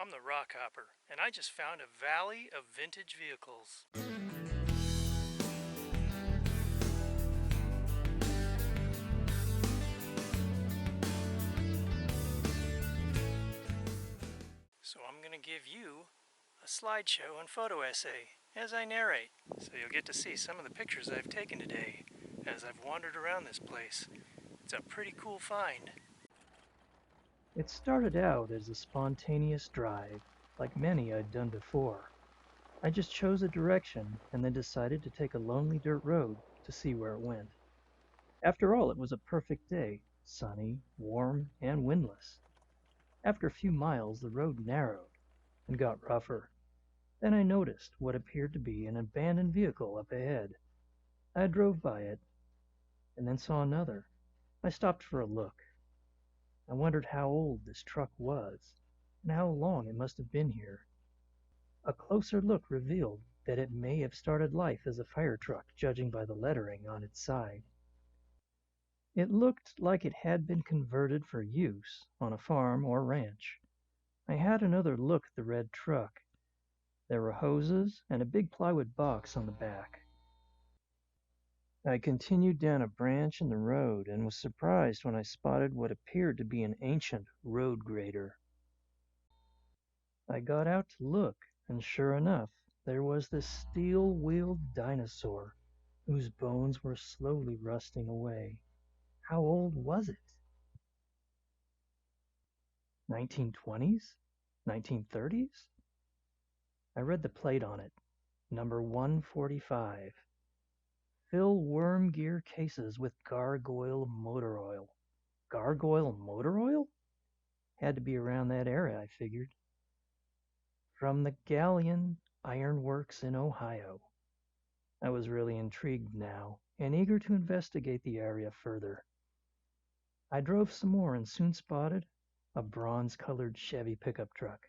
I'm the Rockhopper, and I just found a valley of vintage vehicles. So I'm going to give you a slideshow and photo essay as I narrate, so you'll get to see some of the pictures I've taken today as I've wandered around this place. It's a pretty cool find. It started out as a spontaneous drive, like many I'd done before. I just chose a direction and then decided to take a lonely dirt road to see where it went. After all, it was a perfect day, sunny, warm, and windless. After a few miles, the road narrowed and got rougher. Then I noticed what appeared to be an abandoned vehicle up ahead. I drove by it and then saw another. I stopped for a look. I wondered how old this truck was and how long it must have been here. A closer look revealed that it may have started life as a fire truck, judging by the lettering on its side. It looked like it had been converted for use on a farm or ranch. I had another look at the red truck. There were hoses and a big plywood box on the back. I continued down a branch in the road and was surprised when I spotted what appeared to be an ancient road grader. I got out to look, and sure enough, there was this steel-wheeled dinosaur whose bones were slowly rusting away. How old was it? 1920s? 1930s? I read the plate on it. Number 145. Fill worm gear cases with gargoyle motor oil. Gargoyle motor oil? Had to be around that era, I figured. From the Galleon Iron Works in Ohio. I was really intrigued now and eager to investigate the area further. I drove some more and soon spotted a bronze-colored Chevy pickup truck.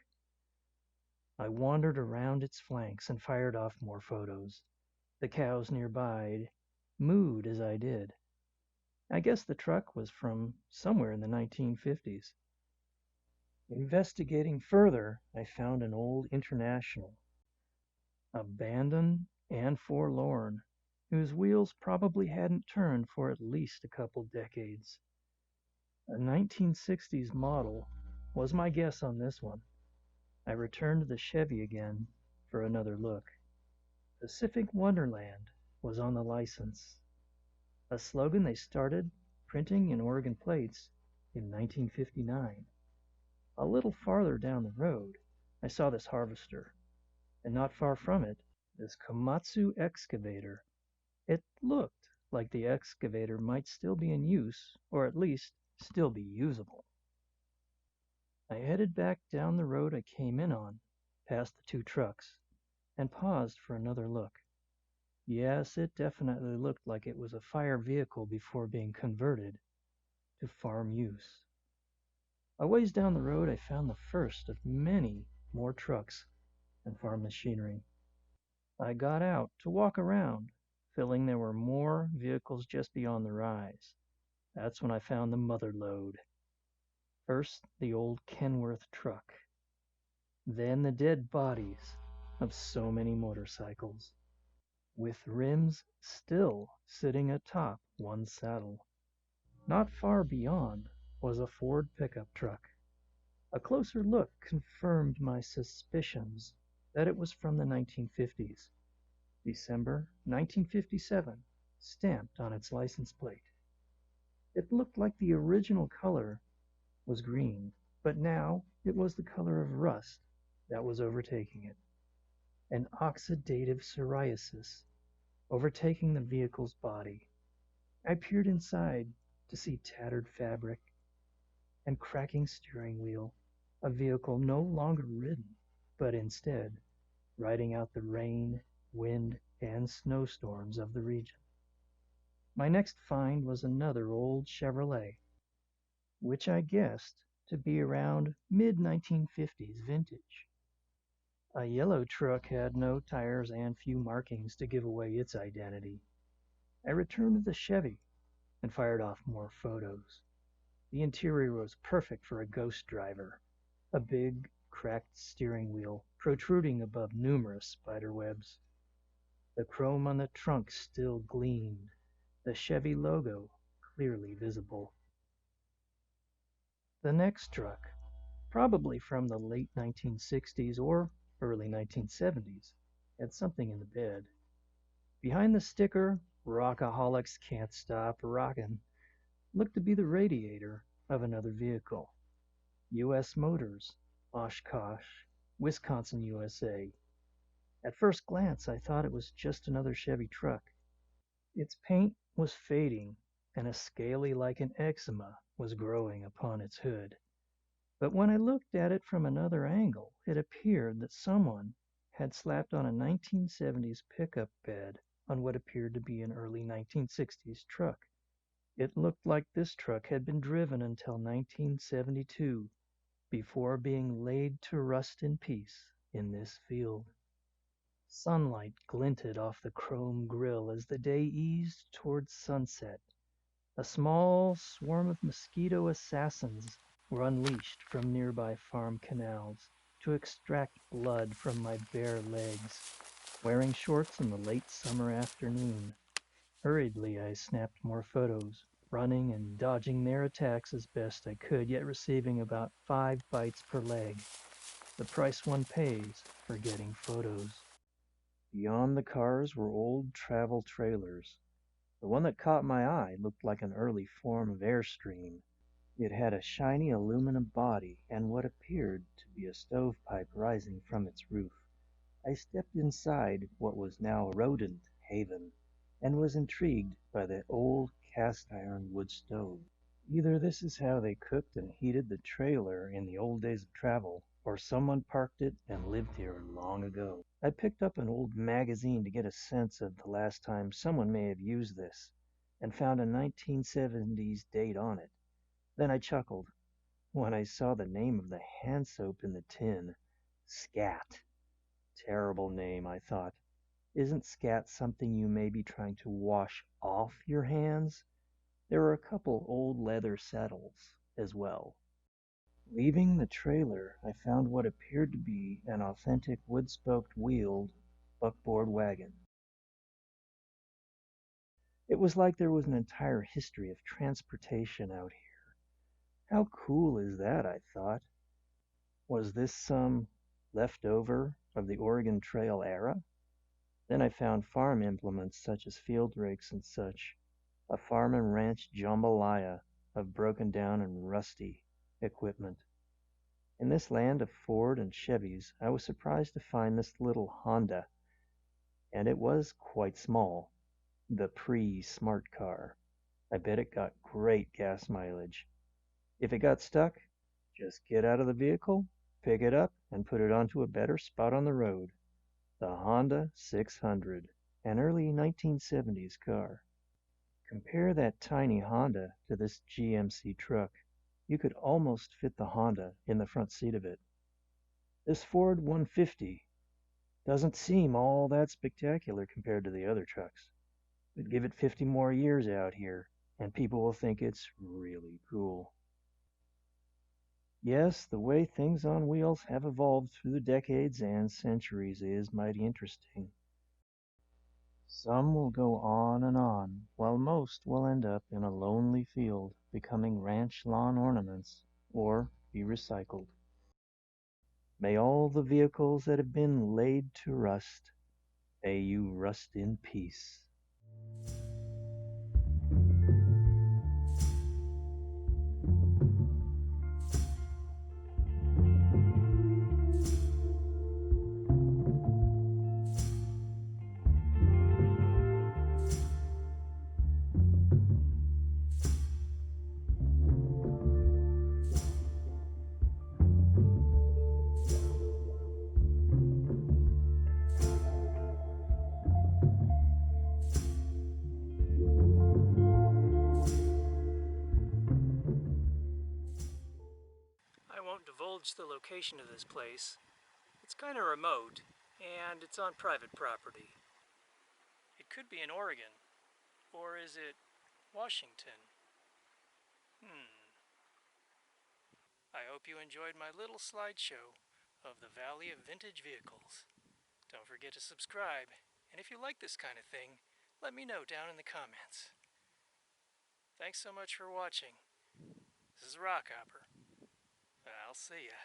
I wandered around its flanks and fired off more photos. The cows nearby mooed as I did. I guess the truck was from somewhere in the 1950s. Investigating further, I found an old International, abandoned and forlorn, whose wheels probably hadn't turned for at least a couple decades. A 1960s model was my guess on this one. I returned to the Chevy again for another look. Pacific Wonderland was on the license, a slogan they started printing in Oregon plates in 1959. A little farther down the road, I saw this harvester, and not far from it, this Komatsu excavator. It looked like the excavator might still be in use, or at least still be usable. I headed back down the road I came in on, past the two trucks, and paused for another look. Yes, it definitely looked like it was a fire vehicle before being converted to farm use. A ways down the road I found the first of many more trucks and farm machinery. I got out to walk around, feeling there were more vehicles just beyond the rise. That's when I found the mother lode. First, the old Kenworth truck. Then the dead bodies of so many motorcycles, with rims still sitting atop one saddle. Not far beyond was a Ford pickup truck. A closer look confirmed my suspicions that it was from the 1950s. December 1957, stamped on its license plate. It looked like the original color was green, but now it was the color of rust that was overtaking it. An oxidative psoriasis overtaking the vehicle's body. I peered inside to see tattered fabric and cracking steering wheel, a vehicle no longer ridden, but instead riding out the rain, wind, and snowstorms of the region. My next find was another old Chevrolet, which I guessed to be around mid-1950s vintage. A yellow truck had no tires and few markings to give away its identity. I returned to the Chevy and fired off more photos. The interior was perfect for a ghost driver. A big, cracked steering wheel protruding above numerous spider webs. The chrome on the trunk still gleamed, the Chevy logo clearly visible. The next truck, probably from the late 1960s or early 1970s, had something in the bed. Behind the sticker, Rockaholics Can't Stop Rockin', looked to be the radiator of another vehicle. U.S. Motors, Oshkosh, Wisconsin, USA. At first glance, I thought it was just another Chevy truck. Its paint was fading, and a scaly lichen eczema was growing upon its hood. But when I looked at it from another angle, it appeared that someone had slapped on a 1970s pickup bed on what appeared to be an early 1960s truck. It looked like this truck had been driven until 1972 before being laid to rust in peace in this field. Sunlight glinted off the chrome grille as the day eased towards sunset. A small swarm of mosquito assassins were unleashed from nearby farm canals to extract blood from my bare legs. Wearing shorts in the late summer afternoon, hurriedly I snapped more photos, running and dodging their attacks as best I could, yet receiving about 5 bites per leg, the price one pays for getting photos. Beyond the cars were old travel trailers. The one that caught my eye looked like an early form of Airstream. It had a shiny aluminum body and what appeared to be a stovepipe rising from its roof. I stepped inside what was now a rodent haven, and was intrigued by the old cast-iron wood stove. Either this is how they cooked and heated the trailer in the old days of travel, or someone parked it and lived here long ago. I picked up an old magazine to get a sense of the last time someone may have used this, and found a 1970s date on it. Then I chuckled when I saw the name of the hand soap in the tin. Scat. Terrible name, I thought. Isn't scat something you may be trying to wash off your hands? There were a couple old leather saddles as well. Leaving the trailer, I found what appeared to be an authentic wood-spoked wheeled buckboard wagon. It was like there was an entire history of transportation out here. How cool is that, I thought. Was this some leftover of the Oregon Trail era? Then I found farm implements such as field rakes and such, a farm and ranch jambalaya of broken down and rusty equipment. In this land of Ford and Chevys, I was surprised to find this little Honda, and it was quite small, the pre-smart car. I bet it got great gas mileage. If it got stuck, just get out of the vehicle, pick it up, and put it onto a better spot on the road. The Honda 600, an early 1970s car. Compare that tiny Honda to this GMC truck. You could almost fit the Honda in the front seat of it. This Ford 150 doesn't seem all that spectacular compared to the other trucks. But give it 50 more years out here, and people will think it's really cool. Yes, the way things on wheels have evolved through the decades and centuries is mighty interesting. Some will go on, while most will end up in a lonely field, becoming ranch lawn ornaments, or be recycled. May all the vehicles that have been laid to rust, may you rust in peace. I won't divulge the location of this place. It's kind of remote, and it's on private property. It could be in Oregon, or is it Washington? I hope you enjoyed my little slideshow of the Valley of Vintage Vehicles. Don't forget to subscribe, and if you like this kind of thing, let me know down in the comments. Thanks so much for watching. This is Rockhopper. I'll see ya.